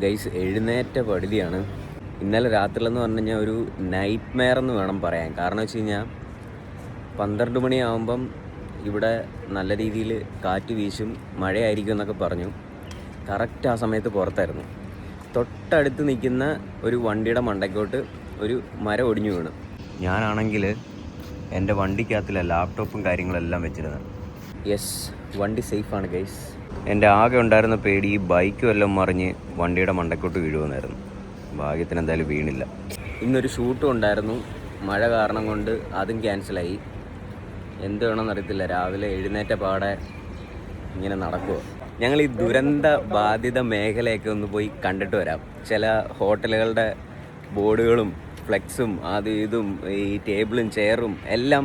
Guys എഴുന്നേറ്റ പടുതിയാണ്. ഇന്നലെ രാത്രിയിലെന്ന് പറഞ്ഞു കഴിഞ്ഞാൽ ഒരു നൈറ്റ് മെയർ എന്ന് വേണം പറയാൻ. കാരണം വെച്ച് കഴിഞ്ഞാൽ 12 മണിയാകുമ്പം ഇവിടെ നല്ല രീതിയിൽ കാറ്റ് വീശും, മഴയായിരിക്കും എന്നൊക്കെ പറഞ്ഞു. കറക്റ്റ് ആ സമയത്ത് പുറത്തായിരുന്നു. തൊട്ടടുത്ത് നിൽക്കുന്ന ഒരു വണ്ടിയുടെ മണ്ടയ്ക്കോട്ട് ഒരു മരം ഒടിഞ്ഞു വീണു. ഞാനാണെങ്കിൽ എൻ്റെ വണ്ടിക്കകത്തിലെ ലാപ്ടോപ്പും കാര്യങ്ങളെല്ലാം വെച്ചിരുന്നത്. യെസ്, വണ്ടി സേഫാണ് ഗൈസ്. എൻ്റെ ആകെ ഉണ്ടായിരുന്ന പേടി ഈ ബൈക്കും എല്ലാം മറിഞ്ഞ് വണ്ടിയുടെ മണ്ടയ്ക്കോട്ട് വീഴുമെന്നായിരുന്നു. ഭാഗ്യത്തിന് എന്തായാലും വീണില്ല. ഇന്നൊരു ഷൂട്ടും ഉണ്ടായിരുന്നു, മഴ കാരണം കൊണ്ട് അതും ക്യാൻസലായി. എന്ത് വേണമെന്ന് അറിയത്തില്ല. രാവിലെ എഴുന്നേറ്റ പാടെ ഇങ്ങനെ നടക്കുമോ. ഞങ്ങൾ ഈ ദുരന്ത ബാധിത മേഖലയൊക്കെ ഒന്ന് പോയി കണ്ടിട്ട് വരാം. ചില ഹോട്ടലുകളുടെ ബോർഡുകളും ഫ്ലെക്സും അതും ഇതും ഈ ടേബിളും ചെയറും എല്ലാം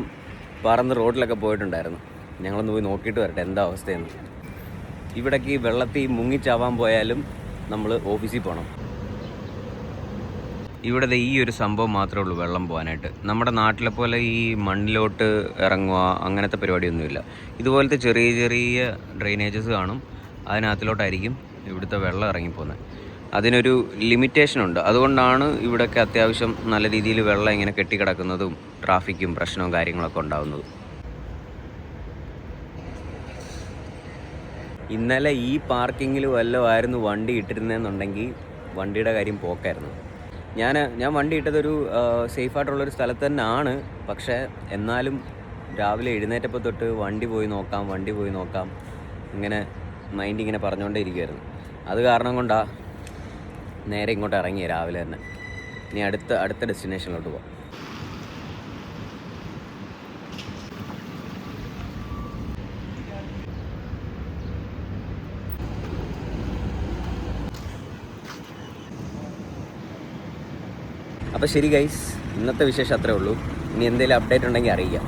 പറന്ന് റോഡിലൊക്കെ പോയിട്ടുണ്ടായിരുന്നു. ഞങ്ങളൊന്ന് പോയി നോക്കിയിട്ട് വരട്ടെ എന്താ അവസ്ഥയെന്ന്. ഇവിടേക്ക് വെള്ളത്തിൽ മുങ്ങിച്ചാവാൻ പോയാലും നമ്മൾ ഓഫീസിൽ പോകണം. ഇവിടെ ഈ ഒരു സംഭവം മാത്രമേ ഉള്ളൂ വെള്ളം പോകാനായിട്ട്. നമ്മുടെ നാട്ടിലെ പോലെ ഈ മണ്ണിലോട്ട് ഇറങ്ങുക അങ്ങനത്തെ പരിപാടിയൊന്നുമില്ല. ഇതുപോലത്തെ ചെറിയ ചെറിയ ഡ്രെയിനേജസ് കാണും, അതിനകത്തിലോട്ടായിരിക്കും ഇവിടുത്തെ വെള്ളം ഇറങ്ങിപ്പോകുന്നത്. അതിനൊരു ലിമിറ്റേഷനുണ്ട്. അതുകൊണ്ടാണ് ഇവിടെയൊക്കെ അത്യാവശ്യം നല്ല രീതിയിൽ വെള്ളം ഇങ്ങനെ കെട്ടിക്കിടക്കുന്നതും ട്രാഫിക്കും പ്രശ്നവും കാര്യങ്ങളൊക്കെ ഉണ്ടാകുന്നതും. ഇന്നലെ ഈ പാർക്കിങ്ങിൽ വല്ലതുമായിരുന്നു വണ്ടി ഇട്ടിരുന്നതെന്നുണ്ടെങ്കിൽ വണ്ടിയുടെ കാര്യം പോക്കായിരുന്നു. ഞാൻ വണ്ടി ഇട്ടതൊരു സേഫായിട്ടുള്ളൊരു സ്ഥലത്ത് തന്നെയാണ്. പക്ഷേ എന്നാലും രാവിലെ എഴുന്നേറ്റപ്പോൾ തൊട്ട് വണ്ടി പോയി നോക്കാം ഇങ്ങനെ മൈൻഡ് ഇങ്ങനെ പറഞ്ഞുകൊണ്ടേ ഇരിക്കുമായിരുന്നു. അത് കാരണം കൊണ്ടാണ് നേരെ ഇങ്ങോട്ട് ഇറങ്ങിയത് രാവിലെ തന്നെ. ഇനി അടുത്ത ഡെസ്റ്റിനേഷനിലോട്ട് പോകാം. അപ്പോൾ ശരി ഗൈസ്, ഇന്നത്തെ വിശേഷം അത്രേ ഉള്ളൂ. ഇനി എന്തെങ്കിലും അപ്ഡേറ്റ് ഉണ്ടെങ്കിൽ അറിയിക്കാം.